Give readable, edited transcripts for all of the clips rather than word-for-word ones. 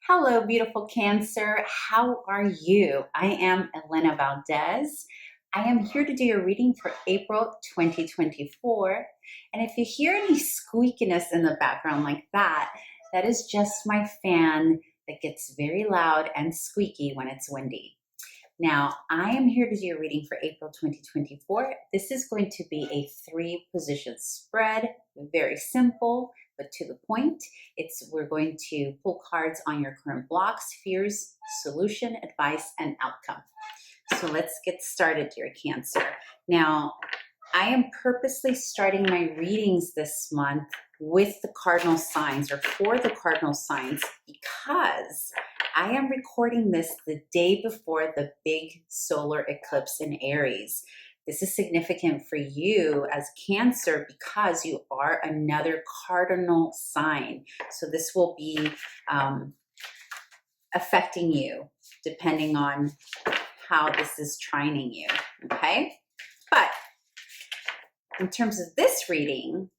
Hello, beautiful Cancer. How are you? I am Elena Valdez. I am here to do your reading for April 2024. And if you hear any squeakiness in the background like that, that is just my fan that gets very loud and squeaky when it's windy. Now, I am here to do your reading for April 2024. This is going to be a 3-position spread, very simple, but to the point. We're going to pull cards on your current blocks, fears, solution, advice, and outcome. So let's get started, dear Cancer. Now, I am purposely starting my readings this month with the cardinal signs or for the cardinal signs because I am recording this the day before the big solar eclipse in Aries. This is significant for you as Cancer because you are another cardinal sign. So this will be affecting you depending on how this is trining you, okay? But in terms of this reading,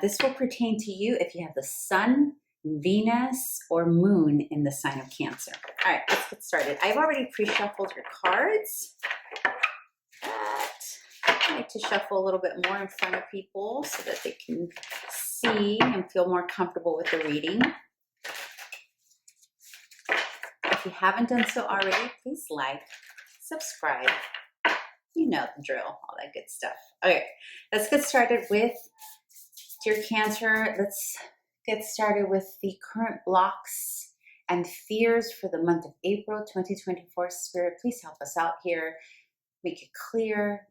this will pertain to you if you have the Sun, Venus, or Moon in the sign of Cancer. All right, let's get started. I've already pre-shuffled your cards. I like to shuffle a little bit more in front of people so that they can see and feel more comfortable with the reading. If you haven't done so already, please like, subscribe. You know the drill, all that good stuff. Okay, let's get started with, dear Cancer, let's get started with the current blocks and fears for the month of April 2024. Spirit, please help us out here. Make it clear,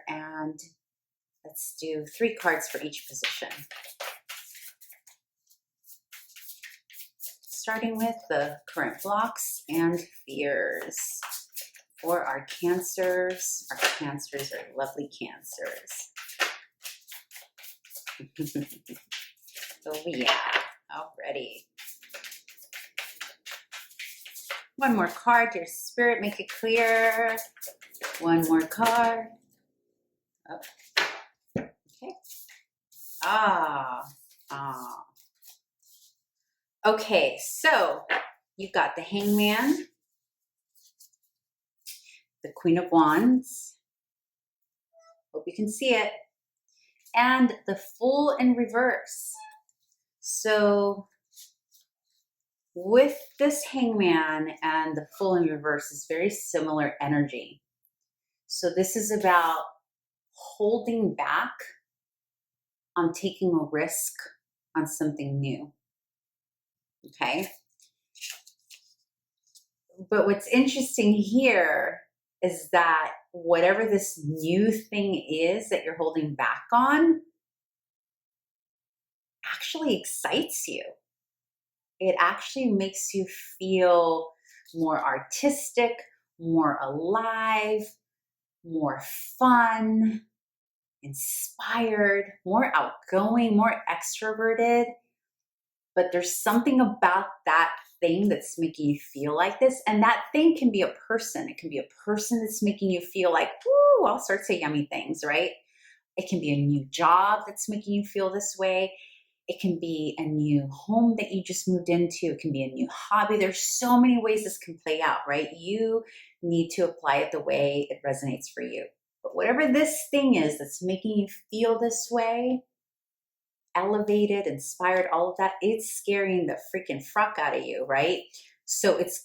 and let's do 3 cards for each position. Starting with the current blocks and fears for our Cancers. Our Cancers are lovely Cancers. Oh yeah, already. One more card, dear Spirit, make it clear. One more card. Oh. Okay. Okay, so you got the Hangman, the Queen of Wands. Hope you can see it. And the Fool in reverse. So with this Hangman and the Fool in reverse is very similar energy. So this is about holding back on taking a risk on something new. Okay? But what's interesting here is that whatever this new thing is that you're holding back on actually excites you. It actually makes you feel more artistic, more alive, more fun, inspired, more outgoing, more extroverted. But there's something about that thing that's making you feel like this. And that thing can be a person. It can be a person that's making you feel like, woo, all sorts of yummy things, right? It can be a new job that's making you feel this way. It can be a new home that you just moved into. It can be a new hobby. There's so many ways this can play out, right? You need to apply it the way it resonates for you. But whatever this thing is that's making you feel this way, elevated, inspired, all of that, it's scaring the freaking fuck out of you, right? So it's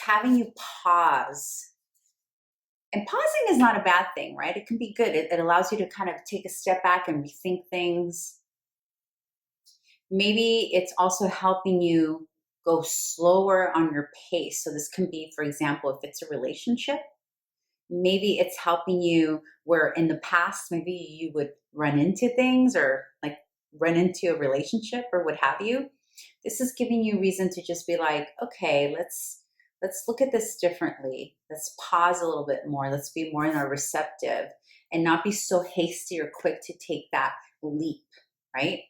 having you pause. And pausing is not a bad thing, right? It can be good. It allows you to kind of take a step back and rethink things. Maybe it's also helping you go slower on your pace. So this can be, for example, if it's a relationship, maybe it's helping you where in the past, maybe you would run into things or like run into a relationship or what have you. This is giving you reason to just be like, okay, let's look at this differently. Let's pause a little bit more. Let's be more receptive and not be so hasty or quick to take that leap, right?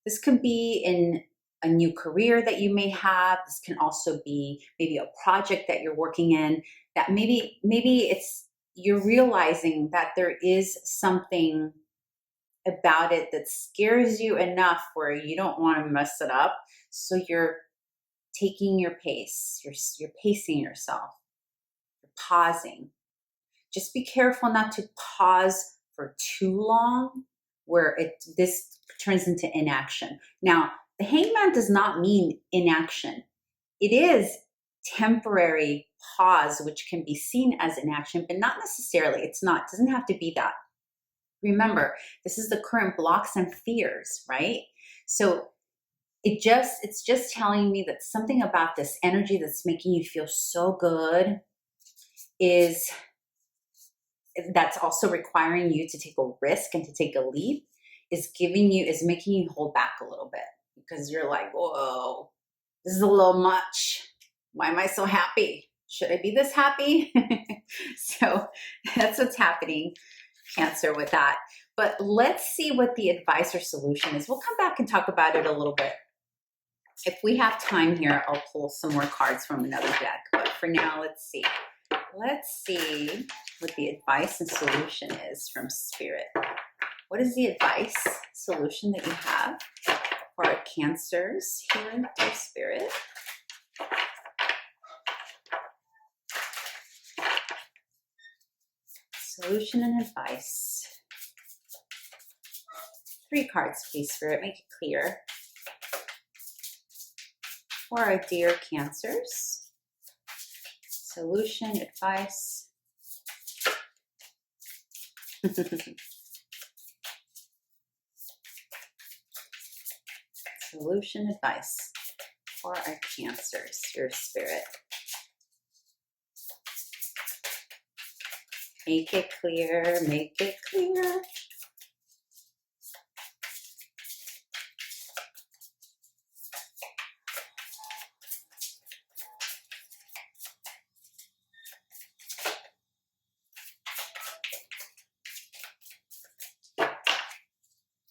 This could be in a new career that you may have. This can also be maybe a project that you're working in that maybe you're realizing that there is something about it that scares you enough where you don't want to mess it up. So you're taking your pace. You're pacing yourself. You're pausing. Just be careful not to pause for too long where this turns into inaction. Now, the hangman does not mean inaction. It is temporary pause, which can be seen as inaction, but not necessarily. It doesn't have to be that. Remember, this is the current blocks and fears, right? So it's just telling me that something about this energy that's making you feel so good that's also requiring you to take a risk and to take a leap is making you hold back a little bit, because you're like, whoa, this is a little much. Why am I so happy? Should I be this happy? So that's what's happening, Cancer, with that. But let's see what the advice or solution is. We'll come back and talk about it a little bit. If we have time here, I'll pull some more cards from another deck. But for now, let's see. Let's see what the advice and solution is from Spirit. What is the advice, solution that you have for our Cancers here, dear Spirit? Solution and advice. 3 cards, please, Spirit. Make it clear. For our dear Cancers. Solution, advice. Solution, advice for our Cancers, your Spirit. Make it clear, make it clear.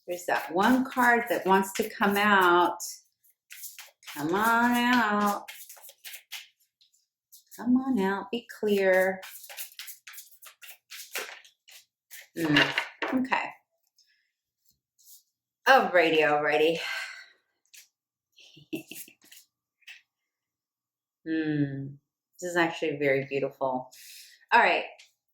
There's that one card that wants to come out. Come on out. Come on out. Be clear. Okay. Alrighty. This is actually very beautiful. All right.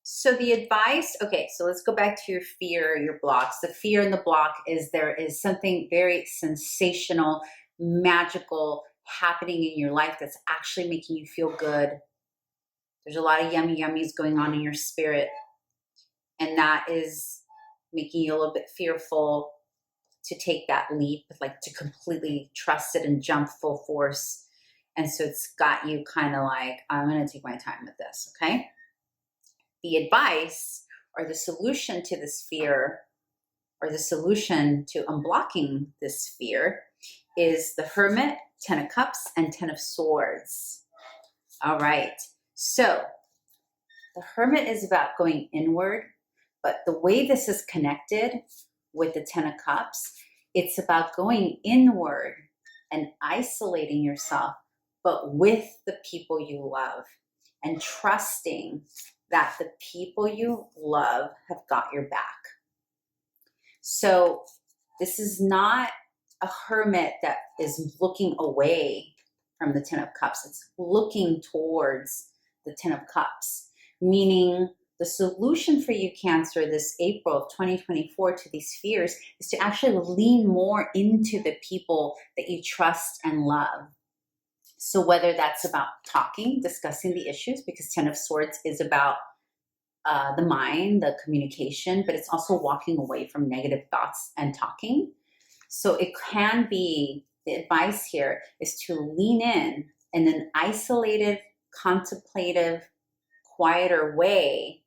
So the advice, okay, so let's go back to your fear, your blocks. The fear and the block is there is something very sensational, magical happening in your life that's actually making you feel good. There's a lot of yummy yummies going on in your spirit, and that is making you a little bit fearful to take that leap, like to completely trust it and jump full force. And so it's got you kind of like, I'm going to take my time with this, okay? The advice or the solution to this fear, or the solution to unblocking this fear, is the Hermit, 10 of Cups, and 10 of Swords. All right. So the Hermit is about going inward, but the way this is connected with the 10 of Cups, it's about going inward and isolating yourself, but with the people you love, and trusting that the people you love have got your back. So this is not a hermit that is looking away from the 10 of Cups. It's looking towards the 10 of Cups, meaning the solution for you, Cancer, this April of 2024 to these fears is to actually lean more into the people that you trust and love. So whether that's about talking, discussing the issues, because 10 of Swords is about the mind, the communication, but it's also walking away from negative thoughts and talking. So it can be, the advice here is to lean in an isolated, contemplative, quieter way.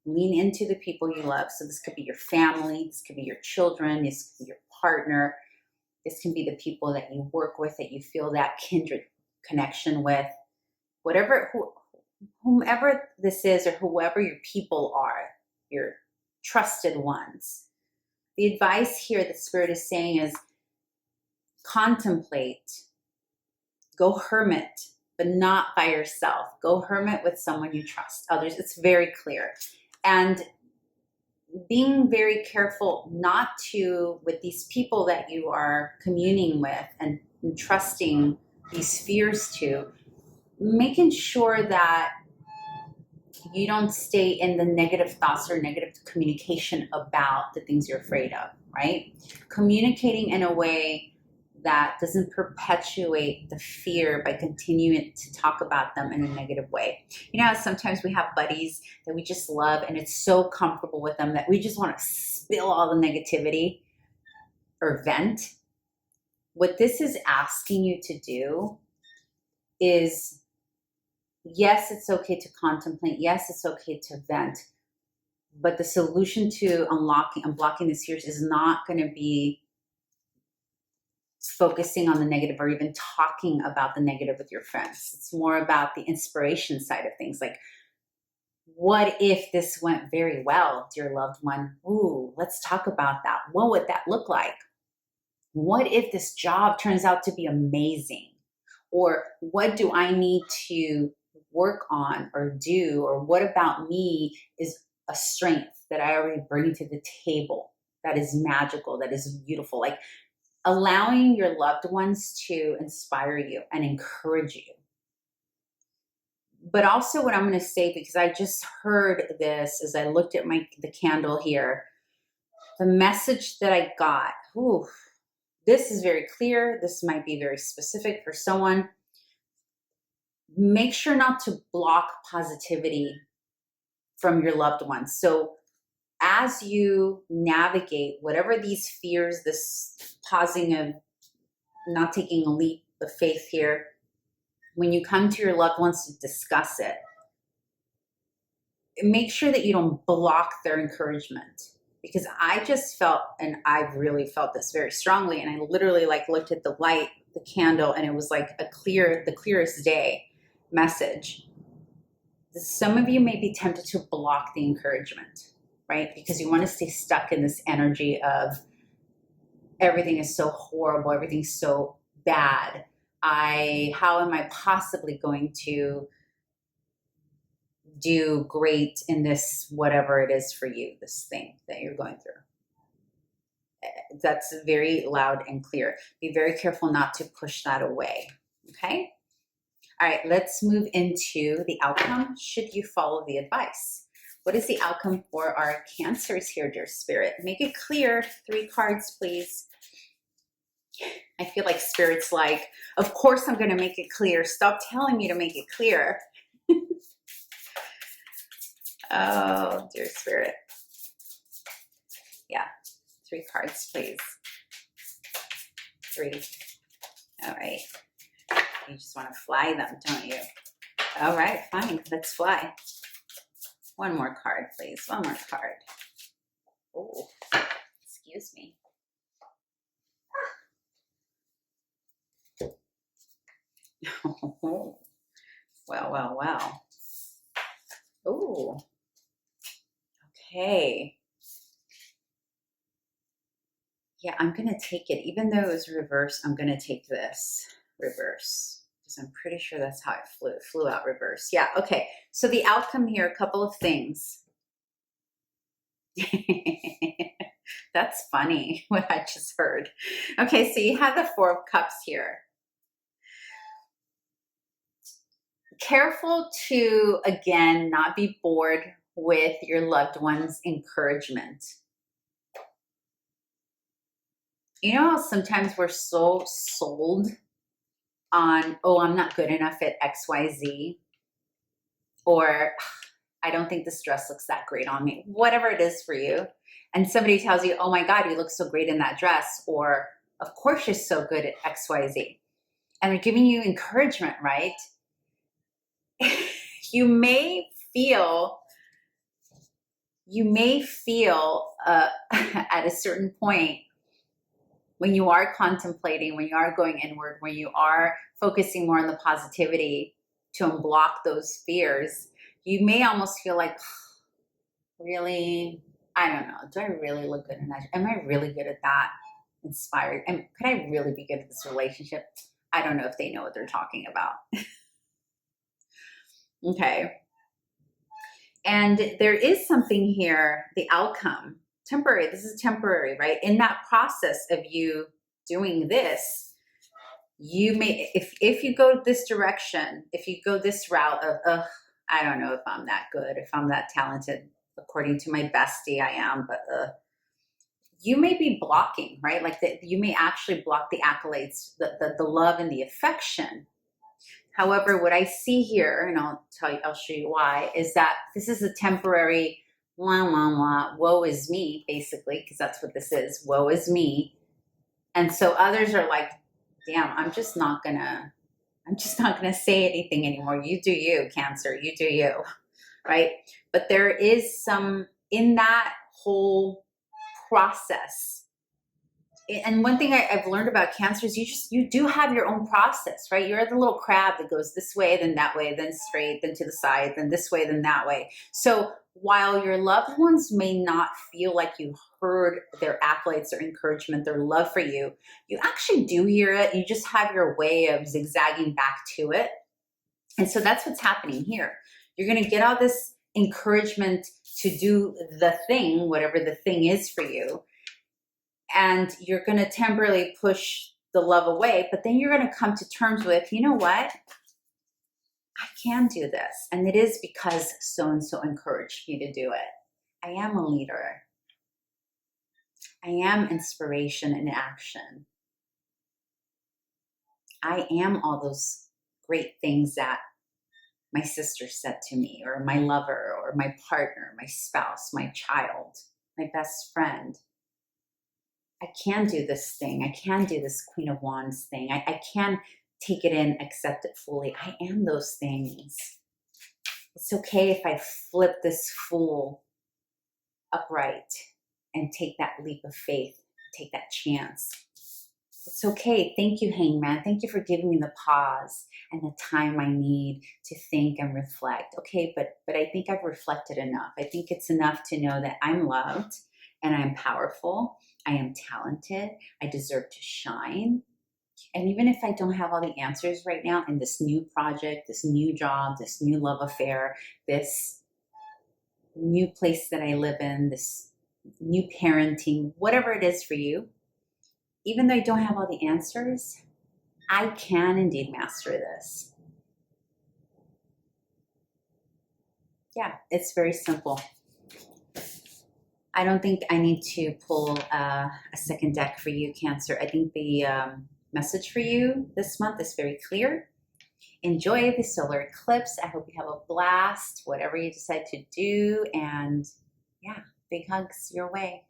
Lean into the people you love. So this could be your family, this could be your children, this could be your partner, this can be the people that you work with, that you feel that kindred connection with, whomever this is, or whoever your people are, your trusted ones. The advice here that Spirit is saying is contemplate, go hermit, but not by yourself. Go hermit with someone you trust, others. It's very clear. And being very careful not to, with these people that you are communing with and trusting these fears to, making sure that you don't stay in the negative thoughts or negative communication about the things you're afraid of, right? Communicating in a way that doesn't perpetuate the fear by continuing to talk about them in a negative way. You know how sometimes we have buddies that we just love and it's so comfortable with them that we just want to spill all the negativity or vent? What this is asking you to do is, yes, it's okay to contemplate. Yes, it's okay to vent. But the solution to unblocking these fears is not going to be focusing on the negative or even talking about the negative with your friends. It's more about the inspiration side of things. Like, what if this went very well, dear loved one? Ooh, let's talk about that. What would that look like? What if this job turns out to be amazing? Or what do I need to work on or do? Or what about me is a strength that I already bring to the table that is magical, that is beautiful? Like, allowing your loved ones to inspire you and encourage you. But also what I'm going to say, because I just heard this as I looked at the candle here, the message that I got, this is very clear. This might be very specific for someone. Make sure not to block positivity from your loved ones. So as you navigate whatever these fears, this pausing of not taking a leap of faith here, when you come to your loved ones to discuss it, make sure that you don't block their encouragement. Because I just felt, and I've really felt this very strongly, and I literally looked at the light, the candle, and it was like the clearest day message. Some of you may be tempted to block the encouragement, right? Because you want to stay stuck in this energy of everything is so horrible, everything's so bad. How am I possibly going to do great in this, whatever it is for you, this thing that you're going through? That's very loud and clear. Be very careful not to push that away, okay? All right, let's move into the outcome should you follow the advice. What is the outcome for our Cancers here, dear Spirit? Make it clear. 3 cards, please. I feel like Spirit's like, of course I'm going to make it clear. Stop telling me to make it clear. Oh, dear Spirit. Yeah, 3 cards, please. 3. All right. You just want to fly them, don't you? All right, fine. Let's fly. 1 more card, please. 1 more card. Oh, excuse me. Oh, well. Oh, okay. Yeah, I'm going to take it. Even though it was reverse, I'm going to take this reverse because I'm pretty sure that's how it flew. It flew out reverse. Yeah, okay. So the outcome here, a couple of things. That's funny what I just heard. Okay, so you have the 4 of Cups here. Careful to, again, not be bored with your loved one's encouragement. You know how sometimes we're so sold on, oh, I'm not good enough at XYZ, or I don't think this dress looks that great on me, whatever it is for you. And somebody tells you, oh my God, you look so great in that dress, or of course you're so good at XYZ. And they're giving you encouragement, right? You may feel at a certain point when you are contemplating, when you are going inward, when you are focusing more on the positivity to unblock those fears, you may almost feel like, really, I don't know, do I really look good in that? Am I really good at that? Inspired? And could I really be good at this relationship? I don't know if they know what they're talking about. Okay. And there is something here, the outcome, temporary. This is temporary, right? In that process of you doing this, you may, if you go this direction, if you go this route of, I don't know if I'm that good, if I'm that talented, according to my bestie, I am, but you may be blocking, right? Like you may actually block the accolades, the love and the affection. However, what I see here, and I'll show you why, is that this is a temporary woe is me, basically, because that's what this is, woe is me. And so others are like, damn, I'm just not gonna say anything anymore. You do you, Cancer, you do you, right? But there is some, in that whole process, and one thing I've learned about Cancer is you do have your own process, right? You're the little crab that goes this way, then that way, then straight, then to the side, then this way, then that way. So while your loved ones may not feel like you heard their accolades, their encouragement, their love for you, you actually do hear it. You just have your way of zigzagging back to it. And so that's what's happening here. You're going to get all this encouragement to do the thing, whatever the thing is for you. And you're going to temporarily push the love away, but then you're going to come to terms with, you know what? I can do this. And it is because so-and-so encouraged me to do it. I am a leader. I am inspiration in action. I am all those great things that my sister said to me, or my lover, or my partner, my spouse, my child, my best friend. I can do this thing. I can do this Queen of Wands thing. I can take it in, accept it fully. I am those things. It's okay if I flip this Fool upright and take that leap of faith, take that chance. It's okay. Thank you, Hangman. Thank you for giving me the pause and the time I need to think and reflect. Okay, but I think I've reflected enough. I think it's enough to know that I'm loved and I'm powerful. I am talented. I deserve to shine. And even if I don't have all the answers right now in this new project, this new job, this new love affair, this new place that I live in, this new parenting, whatever it is for you, even though I don't have all the answers, I can indeed master this. Yeah, it's very simple. I don't think I need to pull a second deck for you, Cancer. I think the message for you this month is very clear. Enjoy the solar eclipse. I hope you have a blast, whatever you decide to do. And yeah, big hugs your way.